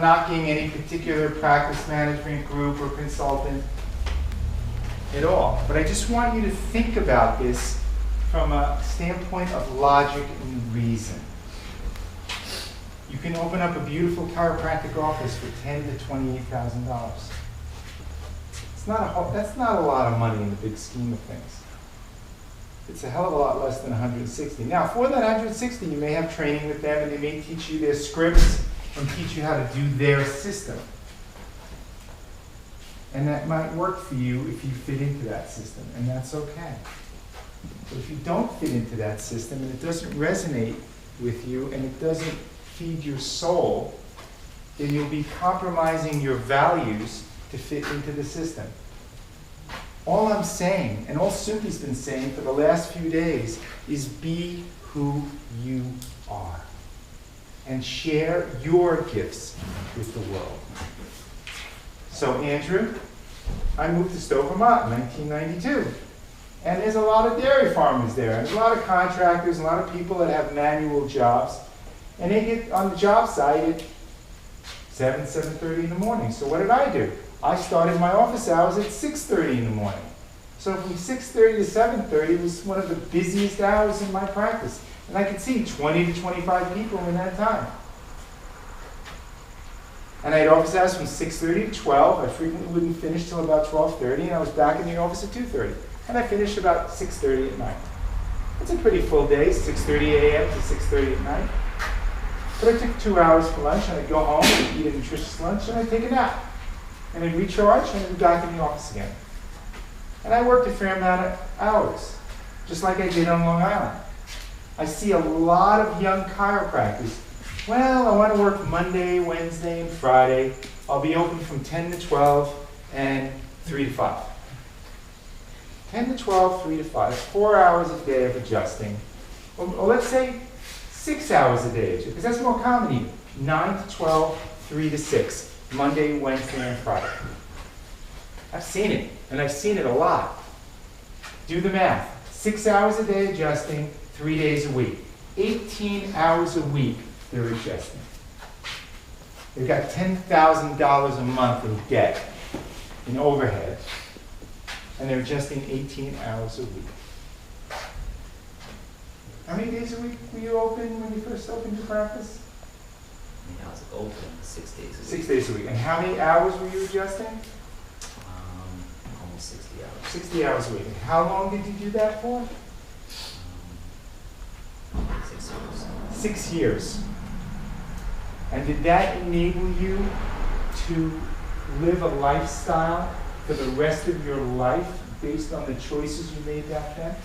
knocking any particular practice management group or consultant at all. But I just want you to think about this from a standpoint of logic and reason. You can open up a beautiful chiropractic office for $10,000 to $28,000. That's not a lot of money in the big scheme of things. It's a hell of a lot less than 160. Now, for that 160, you may have training with them, and they may teach you their scripts and teach you how to do their system. And that might work for you if you fit into that system, and that's okay. But if you don't fit into that system and it doesn't resonate with you and it doesn't feed your soul, then you'll be compromising your values to fit into the system. All I'm saying, and all Suki's been saying for the last few days, is be who you are and share your gifts with the world. So Andrew, I moved to Stowe, Vermont in 1992. And there's a lot of dairy farmers there. There's a lot of contractors, a lot of people that have manual jobs. And they get on the job site at 7:30 in the morning. So what did I do? I started my office hours at 6:30 in the morning. So from 6:30 to 7:30 was one of the busiest hours in my practice. And I could see 20 to 25 people in that time. And I had office hours from 6:30 to 12. I frequently wouldn't finish till about 12:30, and I was back in the office at 2:30. And I finished about 6:30 at night. That's a pretty full day, 6:30 a.m. to 6:30 at night. But I took 2 hours for lunch, and I'd go home and eat a nutritious lunch, and I'd take a nap. And I'd recharge, and I'd be back in the office again. And I worked a fair amount of hours, just like I did on Long Island. I see a lot of young chiropractors. Well, I want to work Monday, Wednesday, and Friday. I'll be open from 10 to 12 and 3 to 5. 10 to 12, 3 to 5, 4 hours a day of adjusting. Or let's say 6 hours a day, because that's more common even. 9 to 12, 3 to 6, Monday, Wednesday, and Friday. I've seen it, and I've seen it a lot. Do the math. 6 hours a day adjusting, 3 days a week. 18 hours a week they're adjusting. They've got $10,000 a month in debt in overhead, and they're adjusting 18 hours a week. How many days a week were you open when you first opened your practice? I mean, I was open 6 days a week. 6 days a week. And how many hours were you adjusting? Almost 60 hours. 60 hours a week. And how long did you do that for? 6 years. 6 years. And did that enable you to live a lifestyle for the rest of your life based on the choices you made back then?